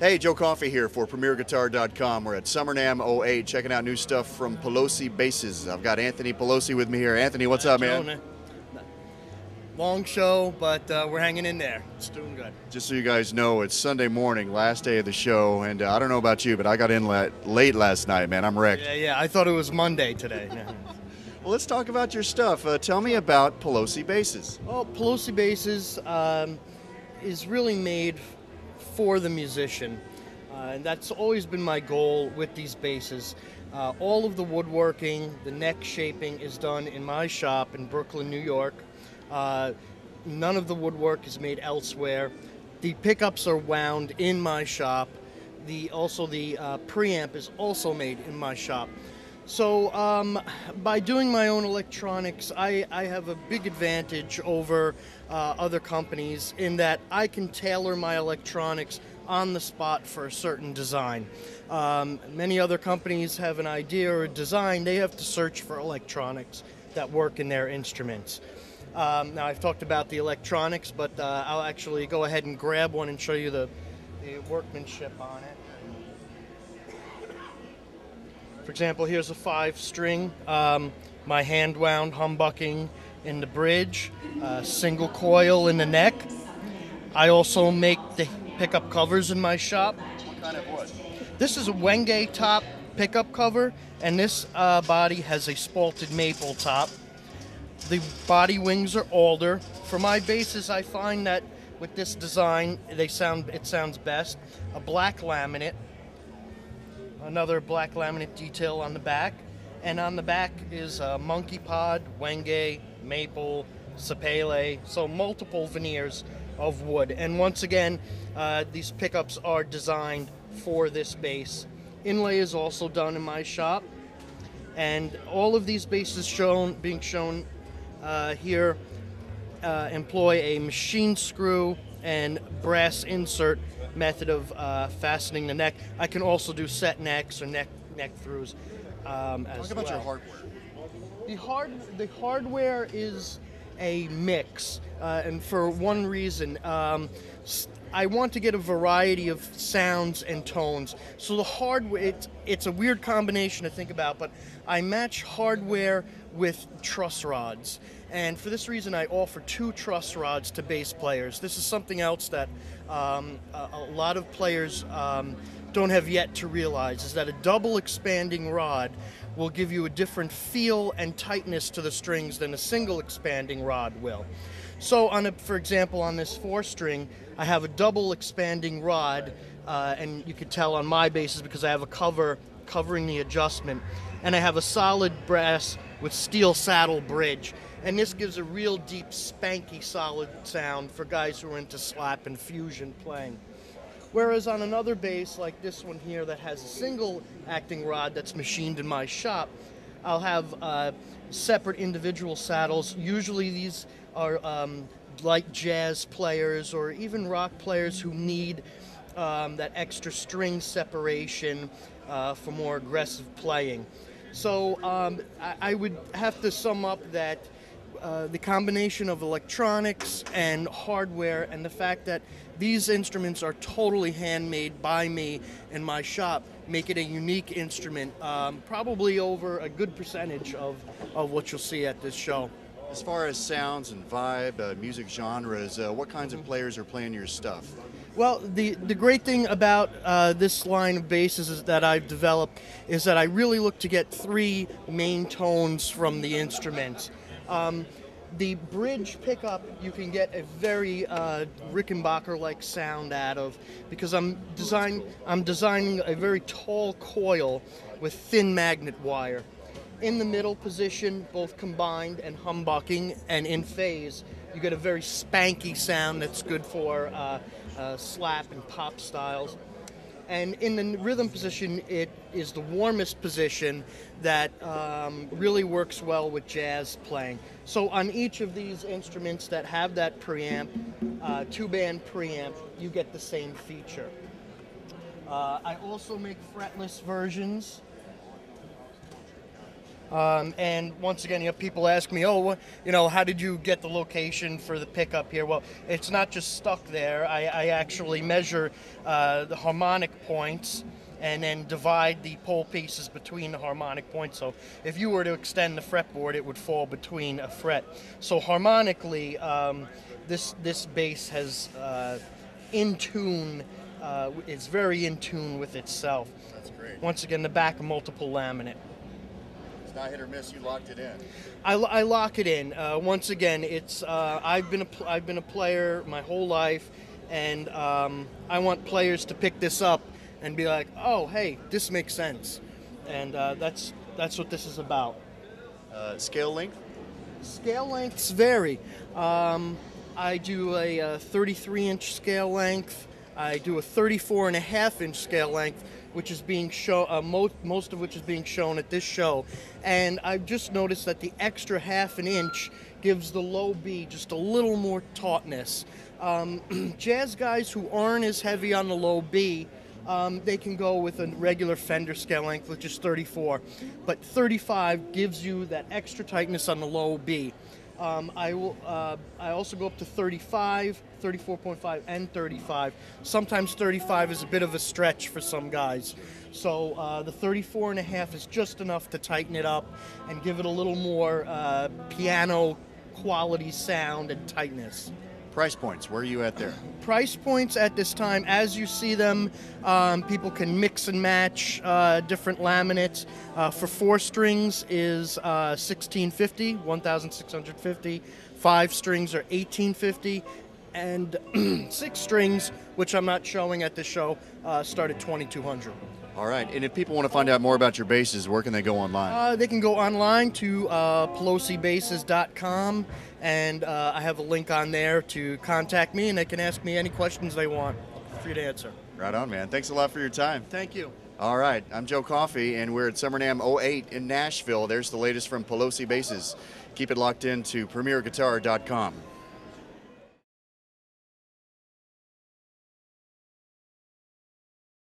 Hey, Joe Coffey here for PremierGuitar.com. We're at Summer NAMM '08 checking out new stuff from Pelosi Basses. I've got Anthony Pelosi with me here. Anthony, what's up, man? Long show, but we're hanging in there. It's doing good. Just so you guys know, it's Sunday morning, last day of the show, and I don't know about you, but I got in late last night, man. I'm wrecked. Yeah. I thought it was Monday today. Well, let's talk about your stuff. Tell me about Pelosi Basses. Well, Pelosi Basses is really made for the musician, and that's always been my goal with these basses. All of the woodworking, the neck shaping is done in my shop in Brooklyn, New York. None of the woodwork is made elsewhere. The pickups are wound in my shop. The preamp is also made in my shop. So by doing my own electronics, I have a big advantage over other companies in that I can tailor my electronics on the spot for a certain design. Many other companies have an idea or a design. They have to search for electronics that work in their instruments. Now, I've talked about the electronics, but I'll actually go ahead and grab one and show you the workmanship on it. For example, here's a 5-string, my hand-wound humbucking in the bridge, single coil in the neck. I also make the pickup covers in my shop. What kind of wood? This is a Wenge top pickup cover, and this body has a spalted maple top. The body wings are alder. For my basses, I find that with this design, it sounds best. A black laminate, another black laminate detail on the back, and on the back is a monkey pod, Wenge, maple, sapele, so multiple veneers of wood. And once again, these pickups are designed for this bass. Inlay is also done in my shop, and all of these basses being shown here employ a machine screw and brass insert method of fastening the neck. I can also do set necks or neck throughs as well. Talk about your hardware. The hardware is a mix, and for one reason. I want to get a variety of sounds and tones. So the hardware, it's a weird combination to think about, but I match hardware with truss rods. And for this reason, I offer 2 truss rods to bass players. This is something else that a lot of players don't have yet to realize, is that a double expanding rod will give you a different feel and tightness to the strings than a single expanding rod will. So for example, on this 4-string, I have a double expanding rod, and you can tell on my basses because I have a cover covering the adjustment, and I have a solid brass with steel saddle bridge. And this gives a real deep, spanky, solid sound for guys who are into slap and fusion playing. Whereas on another bass, like this one here that has a single acting rod that's machined in my shop, I'll have separate individual saddles. Usually these are like jazz players or even rock players who need that extra string separation for more aggressive playing. So I would have to sum up that the combination of electronics and hardware and the fact that these instruments are totally handmade by me in my shop make it a unique instrument, probably over a good percentage of what you'll see at this show. As far as sounds and vibe, music genres, what kinds of players are playing your stuff? Well, the great thing about this line of basses that I've developed is that I really look to get 3 main tones from the instruments. The bridge pickup you can get a very Rickenbacker-like sound out of because I'm designing a very tall coil with thin magnet wire. In the middle position, both combined and humbucking and in phase, you get a very spanky sound that's good for slap and pop styles. And in the rhythm position, it is the warmest position that really works well with jazz playing. So on each of these instruments that have that preamp, 2-band preamp, you get the same feature. I also make fretless versions. And once again, people ask me, oh, how did you get the location for the pickup here? Well, it's not just stuck there. I actually measure the harmonic points and then divide the pole pieces between the harmonic points. So if you were to extend the fretboard, it would fall between a fret. So harmonically, this bass has in tune. It's very in tune with itself. That's great. Once again, the back of multiple laminate. It's not hit or miss. You locked it in. I lock it in. Once again, it's I've been a player my whole life, and I want players to pick this up and be like, oh, hey, this makes sense, and that's what this is about. Scale length? Scale lengths vary. I do a 33-inch scale length. I do a 34.5-inch scale length, which is being shown, most of which is being shown at this show. And I've just noticed that the extra half an inch gives the low B just a little more tautness. Jazz guys who aren't as heavy on the low B, they can go with a regular Fender scale length, which is 34. But 35 gives you that extra tightness on the low B. I also go up to 35, 34.5, and 35. Sometimes 35 is a bit of a stretch for some guys. So the 34.5 is just enough to tighten it up and give it a little more piano quality sound and tightness. Price points, where are you at there? Price points at this time, as you see them, people can mix and match different laminates. For 4 strings is $1,650, $1,650. 5 strings are $1,850, and 6 strings, which I'm not showing at this show, start at $2,200. All right, and if people want to find out more about your basses, where can they go online? They can go online to pelosibasses.com, and I have a link on there to contact me, and they can ask me any questions they want for you to answer. Right on, man. Thanks a lot for your time. Thank you. All right, I'm Joe Coffey, and we're at Summer NAMM 08 in Nashville. There's the latest from Pelosi Basses. Keep it locked in to premierguitar.com.